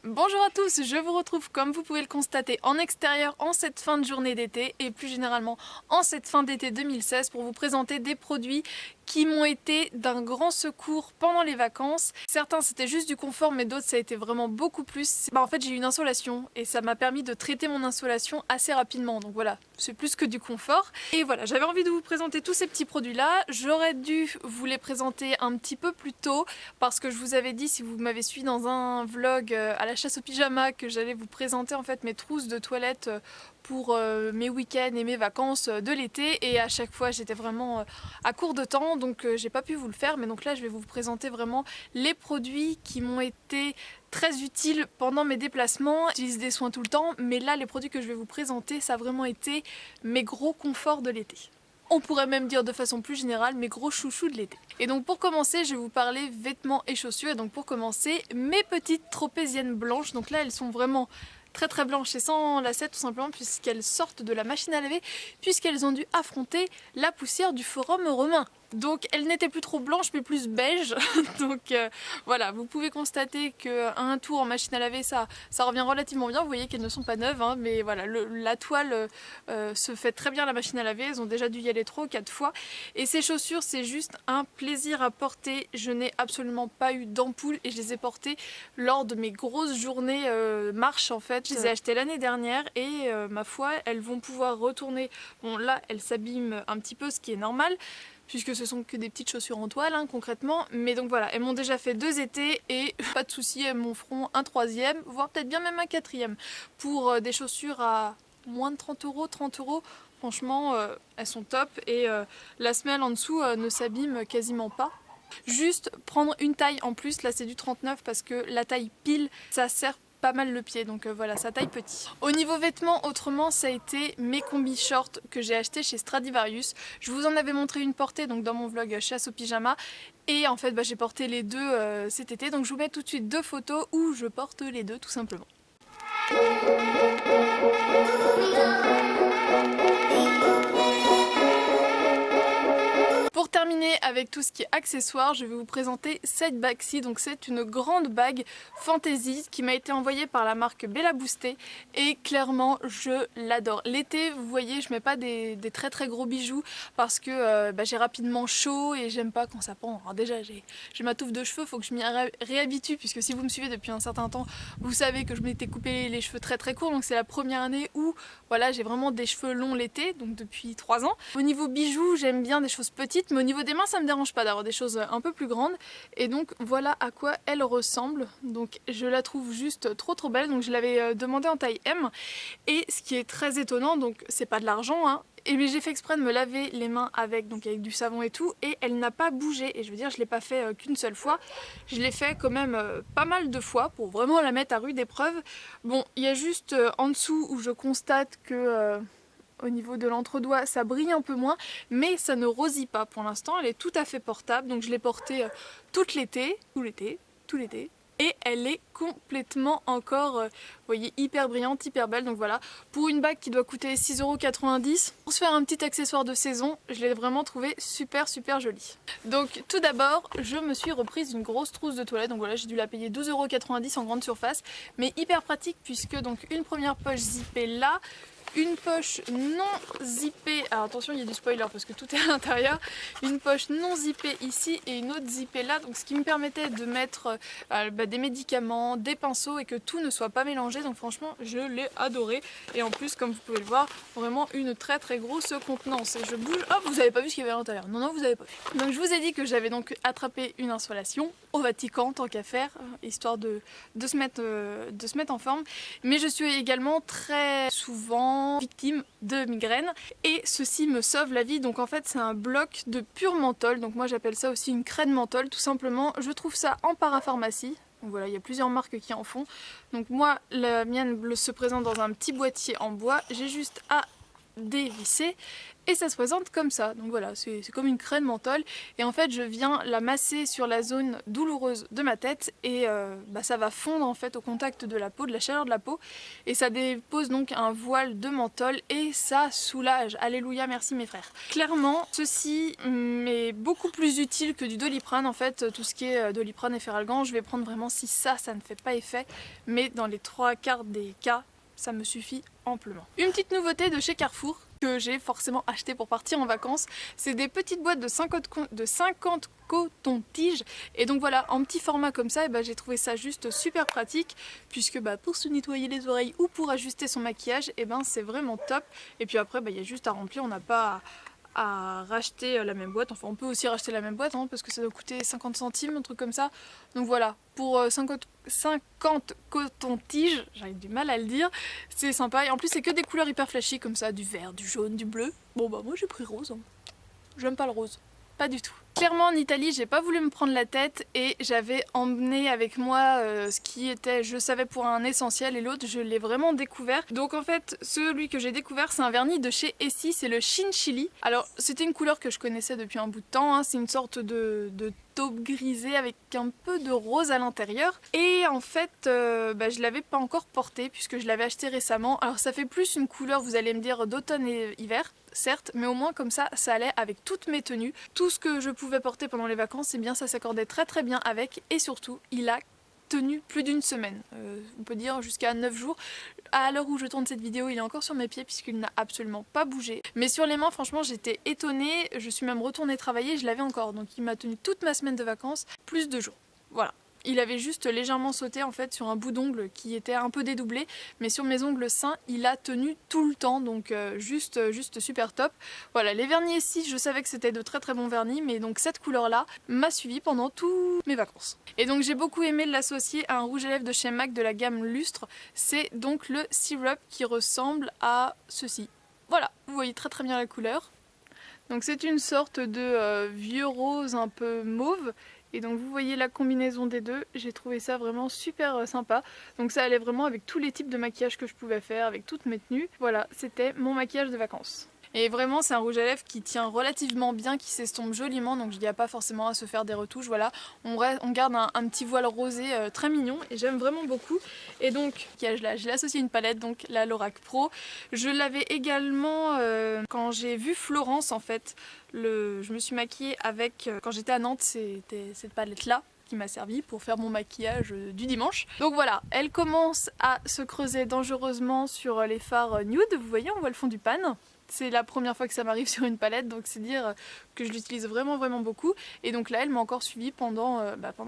Bonjour à tous, je vous retrouve comme vous pouvez le constater en extérieur en cette fin de journée d'été et plus généralement en cette fin d'été 2016 pour vous présenter des produits qui m'ont été d'un grand secours pendant les vacances. Certains c'était juste du confort mais d'autres ça a été vraiment beaucoup plus. En fait j'ai eu une insolation et ça m'a permis de traiter mon insolation assez rapidement, donc voilà, c'est plus que du confort. Et voilà, j'avais envie de vous présenter tous ces petits produits là. J'aurais dû vous les présenter un petit peu plus tôt parce que je vous avais dit, si vous m'avez suivi dans un vlog à la chasse au pyjama, que j'allais vous présenter en fait mes trousses de toilette pour mes week-ends et mes vacances de l'été, et à chaque fois j'étais vraiment à court de temps, donc j'ai pas pu vous le faire. Mais donc là je vais vous présenter vraiment les produits qui m'ont été très utiles pendant mes déplacements. J'utilise des soins tout le temps, mais là les produits que je vais vous présenter ça a vraiment été mes gros conforts de l'été. On pourrait même dire de façon plus générale mes gros chouchous de l'été. Et donc pour commencer je vais vous parler vêtements et chaussures. Et donc pour commencer mes petites tropéziennes blanches. Donc là elles sont vraiment très blanches et sans lacets tout simplement puisqu'elles sortent de la machine à laver, puisqu'elles ont dû affronter la poussière du forum romain. Donc elles n'étaient plus trop blanches mais plus beige. Donc voilà, vous pouvez constater qu'un tour en machine à laver ça revient relativement bien. Vous voyez qu'elles ne sont pas neuves hein, mais voilà, la toile se fait très bien à la machine à laver. Elles ont déjà dû y aller 3 ou 4 fois. Et ces chaussures c'est juste un plaisir à porter. Je n'ai absolument pas eu d'ampoule et je les ai portées lors de mes grosses journées marche en fait. Je les ai achetées l'année dernière et ma foi elles vont pouvoir retourner. Bon là elles s'abîment un petit peu, ce qui est normal puisque ce sont que des petites chaussures en toile hein, concrètement. Mais donc voilà, elles m'ont déjà fait 2 étés et pas de souci, elles m'en feront un 3e, voire peut-être bien même un 4e. Pour des chaussures à moins de 30 €, 30 €, franchement elles sont top. Et la semelle en dessous ne s'abîme quasiment pas. Juste prendre une taille en plus, là c'est du 39 parce que la taille pile ça sert pas mal le pied, donc voilà, ça taille petit. Au niveau vêtements autrement ça a été mes combis shorts que j'ai acheté chez Stradivarius. Je vous en avais montré une portée donc dans mon vlog chasse au pyjama et en fait j'ai porté les deux cet été, donc je vous mets tout de suite 2 photos où je porte les deux tout simplement. Pour terminer avec tout ce qui est accessoires, je vais vous présenter cette bague-ci. Donc c'est une grande bague Fantasy qui m'a été envoyée par la marque Bella Boosté et clairement je l'adore. L'été vous voyez je mets pas des très gros bijoux parce que j'ai rapidement chaud et j'aime pas quand ça pend. Alors déjà j'ai ma touffe de cheveux, faut que je m'y réhabitue puisque si vous me suivez depuis un certain temps vous savez que je m'étais coupé les cheveux très courts, donc c'est la première année où voilà j'ai vraiment des cheveux longs l'été, donc depuis 3 ans. Au niveau bijoux j'aime bien des choses petites, mais au niveau des mains ça me dérange pas d'avoir des choses un peu plus grandes. Et donc voilà à quoi elle ressemble. Donc je la trouve juste trop belle. Donc je l'avais demandé en taille M. Et ce qui est très étonnant, donc c'est pas de l'argent hein, mais j'ai fait exprès de me laver les mains avec du savon et tout, et elle n'a pas bougé. Et je veux dire je l'ai pas fait qu'une seule fois, je l'ai fait quand même pas mal de fois pour vraiment la mettre à rude épreuve. Bon il y a juste en dessous où je constate que au niveau de l'entre-doigt ça brille un peu moins, mais ça ne rosit pas pour l'instant, elle est tout à fait portable. Donc je l'ai portée tout l'été, et elle est complètement encore, vous voyez, hyper brillante, hyper belle. Donc voilà, pour une bague qui doit coûter 6,90 €, pour se faire un petit accessoire de saison, je l'ai vraiment trouvé super jolie. Donc tout d'abord, je me suis reprise une grosse trousse de toilette. Donc voilà, j'ai dû la payer 12,90 € en grande surface, mais hyper pratique puisque donc une première poche zippée là, une poche non zippée, alors attention il y a du spoiler parce que tout est à l'intérieur, une poche non zippée ici et une autre zippée là, donc ce qui me permettait de mettre des médicaments, des pinceaux et que tout ne soit pas mélangé. Donc franchement je l'ai adoré, et en plus comme vous pouvez le voir vraiment une très grosse contenance. Et je bouge, hop, vous avez pas vu ce qu'il y avait à l'intérieur, non vous avez pas vu. Donc je vous ai dit que j'avais donc attrapé une insolation au Vatican tant qu'à faire, histoire de se mettre en forme, mais je suis également très souvent victime de migraines et ceci me sauve la vie. Donc en fait c'est un bloc de pur menthol, donc moi j'appelle ça aussi une crème menthol tout simplement. Je trouve ça en parapharmacie. Donc voilà, il y a plusieurs marques qui en font. Donc moi la mienne se présente dans un petit boîtier en bois, j'ai juste à dévisser et ça se présente comme ça. Donc voilà, c'est comme une crème menthol et en fait je viens la masser sur la zone douloureuse de ma tête et ça va fondre en fait au contact de la peau, de la chaleur de la peau et ça dépose donc un voile de menthol et ça soulage. Alléluia, merci mes frères. Clairement, ceci m'est beaucoup plus utile que du Doliprane en fait, tout ce qui est Doliprane et Feralgan, je vais prendre vraiment si ça ne fait pas effet, mais dans les 3/4 des cas, ça me suffit amplement. Une petite nouveauté de chez Carrefour que j'ai forcément acheté pour partir en vacances, c'est des petites boîtes de 50 coton-tiges et donc voilà, en petit format comme ça, j'ai trouvé ça juste super pratique puisque pour se nettoyer les oreilles ou pour ajuster son maquillage, c'est vraiment top. Et puis après il y a juste à remplir, on n'a pas à racheter la même boîte, enfin on peut aussi racheter la même boîte parce que ça doit coûter 50 centimes, un truc comme ça. Donc voilà, pour 50 coton-tiges, j'ai du mal à le dire, c'est sympa et en plus c'est que des couleurs hyper flashy comme ça, du vert, du jaune, du bleu. Bon moi j'ai pris rose, j'aime pas le rose, pas du tout. Clairement en Italie j'ai pas voulu me prendre la tête et j'avais emmené avec moi ce qui était, je savais pour un essentiel et l'autre je l'ai vraiment découvert. Donc en fait celui que j'ai découvert c'est un vernis de chez Essie, c'est le Chinchilli. Alors c'était une couleur que je connaissais depuis un bout de temps, c'est une sorte de taupe grisée avec un peu de rose à l'intérieur et en fait je l'avais pas encore porté puisque je l'avais acheté récemment. Alors ça fait plus une couleur, vous allez me dire, d'automne et hiver certes, mais au moins comme ça allait avec toutes mes tenues. Tout ce que je pouvais porter pendant les vacances, ça s'accordait très bien avec et surtout il a tenu plus d'une semaine, on peut dire jusqu'à 9 jours. À l'heure où je tourne cette vidéo, il est encore sur mes pieds puisqu'il n'a absolument pas bougé. Mais sur les mains, franchement, j'étais étonnée. Je suis même retournée travailler, je l'avais encore. Donc il m'a tenu toute ma semaine de vacances, plus 2 jours. Voilà. Il avait juste légèrement sauté en fait sur un bout d'ongle qui était un peu dédoublé, mais sur mes ongles sains, il a tenu tout le temps, donc juste super top. Voilà, les vernis ici, je savais que c'était de très bons vernis, mais donc cette couleur-là m'a suivi pendant toutes mes vacances. Et donc j'ai beaucoup aimé l'associer à un rouge à lèvres de chez MAC de la gamme Lustre. C'est donc le Syrup qui ressemble à ceci. Voilà, vous voyez très bien la couleur. Donc c'est une sorte de vieux rose un peu mauve. Et donc vous voyez la combinaison des deux, j'ai trouvé ça vraiment super sympa. Donc ça allait vraiment avec tous les types de maquillage que je pouvais faire, avec toutes mes tenues. Voilà, c'était mon maquillage de vacances. Et vraiment c'est un rouge à lèvres qui tient relativement bien, qui s'estompe joliment, donc il n'y a pas forcément à se faire des retouches. Voilà, on garde un petit voile rosé très mignon et j'aime vraiment beaucoup. Et donc je l'ai associé à une palette, donc la Lorac Pro. Je l'avais également quand j'ai vu Florence en fait. Je me suis maquillée avec, quand j'étais à Nantes, c'était cette palette là qui m'a servi pour faire mon maquillage du dimanche. Donc voilà, elle commence à se creuser dangereusement sur les fards nude, vous voyez on voit le fond du pan. C'est la première fois que ça m'arrive sur une palette, donc c'est dire que je l'utilise vraiment beaucoup. Et donc là elle m'a encore suivi pendant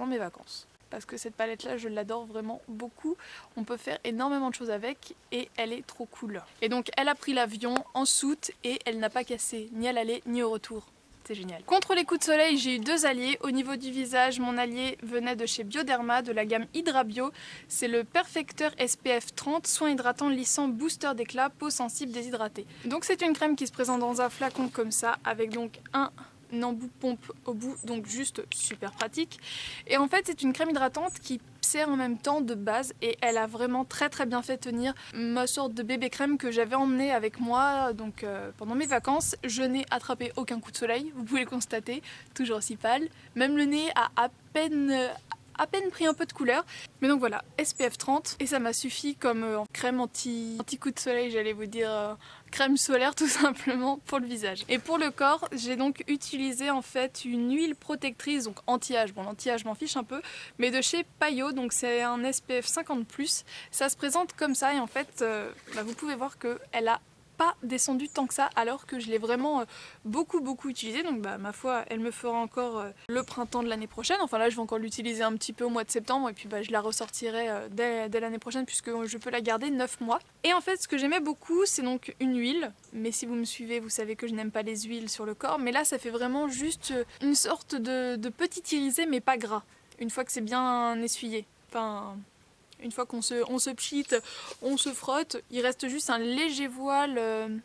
mes vacances. Parce que cette palette là je l'adore vraiment beaucoup, on peut faire énormément de choses avec et elle est trop cool. Et donc elle a pris l'avion en soute et elle n'a pas cassé ni à l'aller ni au retour. C'est génial. Contre les coups de soleil, j'ai eu 2 alliés. Au niveau du visage, mon allié venait de chez Bioderma, de la gamme Hydra Bio. C'est le Perfecteur SPF 30, soin hydratant lissant booster d'éclat, peau sensible déshydratée. Donc c'est une crème qui se présente dans un flacon comme ça, avec donc un embout pompe au bout, donc juste super pratique. Et en fait c'est une crème hydratante qui sert en même temps de base et elle a vraiment très bien fait tenir ma sorte de bébé crème que j'avais emmenée avec moi donc pendant mes vacances. Je n'ai attrapé aucun coup de soleil, vous pouvez le constater, toujours aussi pâle, même le nez a à peine pris un peu de couleur. Mais donc voilà, SPF 30 et ça m'a suffi comme crème anti coup de soleil, j'allais vous dire crème solaire tout simplement pour le visage. Et pour le corps, j'ai donc utilisé en fait une huile protectrice, donc anti-âge. Bon, l'anti-âge m'en fiche un peu, mais de chez Payot, donc c'est un SPF 50+. Ça se présente comme ça et en fait, vous pouvez voir qu'elle a pas descendu tant que ça alors que je l'ai vraiment beaucoup utilisé. Donc ma foi elle me fera encore le printemps de l'année prochaine. Enfin là je vais encore l'utiliser un petit peu au mois de septembre et puis je la ressortirai dès l'année prochaine puisque je peux la garder 9 mois. Et en fait ce que j'aimais beaucoup c'est donc une huile, mais si vous me suivez vous savez que je n'aime pas les huiles sur le corps, mais là ça fait vraiment juste une sorte de petit irisé mais pas gras une fois que c'est bien essuyé. Enfin, une fois qu'on se pchite, on se frotte, il reste juste un léger voile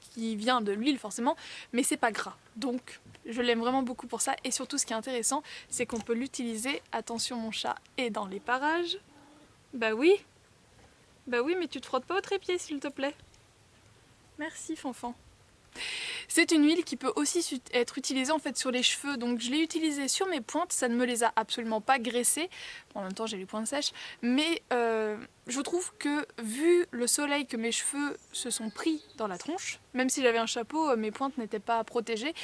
qui vient de l'huile forcément, mais c'est pas gras. Donc je l'aime vraiment beaucoup pour ça et surtout ce qui est intéressant, c'est qu'on peut l'utiliser, attention mon chat est dans les parages. Bah oui mais tu te frottes pas au trépied s'il te plaît. Merci Fanfan. C'est une huile qui peut aussi être utilisée en fait sur les cheveux, donc je l'ai utilisée sur mes pointes, ça ne me les a absolument pas graissées, en même temps j'ai les pointes sèches, mais je trouve que vu le soleil que mes cheveux se sont pris dans la tronche, même si j'avais un chapeau, mes pointes n'étaient pas protégées,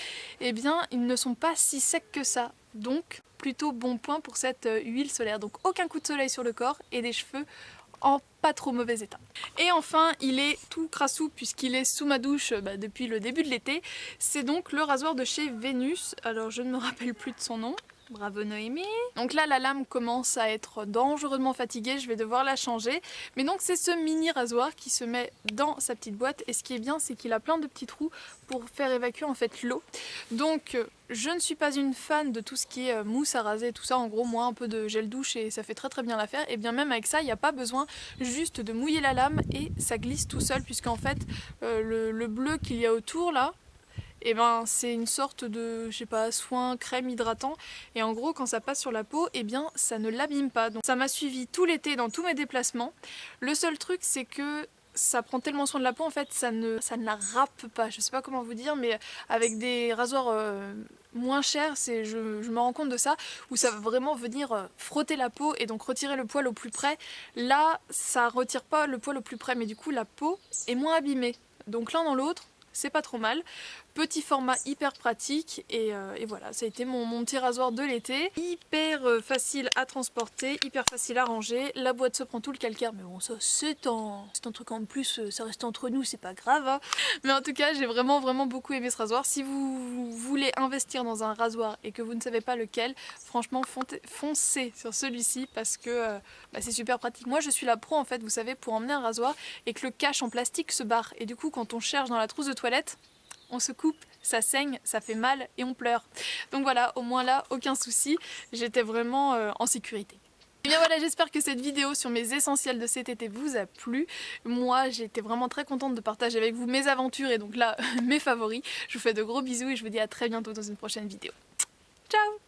eh bien ils ne sont pas si secs que ça, donc plutôt bon point pour cette huile solaire, donc aucun coup de soleil sur le corps et des cheveux en pas trop mauvais état. Et enfin, il est tout crassou puisqu'il est sous ma douche depuis le début de l'été. C'est donc le rasoir de chez Vénus. Alors je ne me rappelle plus de son nom. Bravo Noémie. Donc là la lame commence à être dangereusement fatiguée, je vais devoir la changer. Mais donc c'est ce mini rasoir qui se met dans sa petite boîte et ce qui est bien c'est qu'il a plein de petits trous pour faire évacuer en fait l'eau. Donc je ne suis pas une fan de tout ce qui est mousse à raser, tout ça, en gros moi un peu de gel douche et ça fait très bien l'affaire. Et bien même avec ça il n'y a pas besoin juste de mouiller la lame et ça glisse tout seul puisqu'en fait le bleu qu'il y a autour là, et ben c'est une sorte de, je sais pas, soin, crème hydratant et en gros quand ça passe sur la peau, et bien ça ne l'abîme pas. Donc ça m'a suivi tout l'été dans tous mes déplacements. Le seul truc c'est que ça prend tellement soin de la peau en fait, ça ne la râpe pas, je sais pas comment vous dire, mais avec des rasoirs moins chers, je me rends compte de ça, où ça va vraiment venir frotter la peau et donc retirer le poil au plus près. Là ça retire pas le poil au plus près mais du coup la peau est moins abîmée. Donc l'un dans l'autre, c'est pas trop mal. Petit format hyper pratique et voilà, ça a été mon petit rasoir de l'été. Hyper facile à transporter, hyper facile à ranger. La boîte se prend tout le calcaire, mais bon ça c'est un truc en plus, ça reste entre nous, c'est pas grave. Hein. Mais en tout cas j'ai vraiment beaucoup aimé ce rasoir. Si vous voulez investir dans un rasoir et que vous ne savez pas lequel, franchement foncez sur celui-ci parce que c'est super pratique. Moi je suis la pro en fait, vous savez, pour emmener un rasoir et que le cache en plastique se barre. Et du coup quand on cherche dans la trousse de toilette, on se coupe, ça saigne, ça fait mal et on pleure. Donc voilà, au moins là, aucun souci, j'étais vraiment en sécurité. Et bien voilà, j'espère que cette vidéo sur mes essentiels de cet été vous a plu. Moi, j'étais vraiment très contente de partager avec vous mes aventures et donc là, mes favoris. Je vous fais de gros bisous et je vous dis à très bientôt dans une prochaine vidéo. Ciao!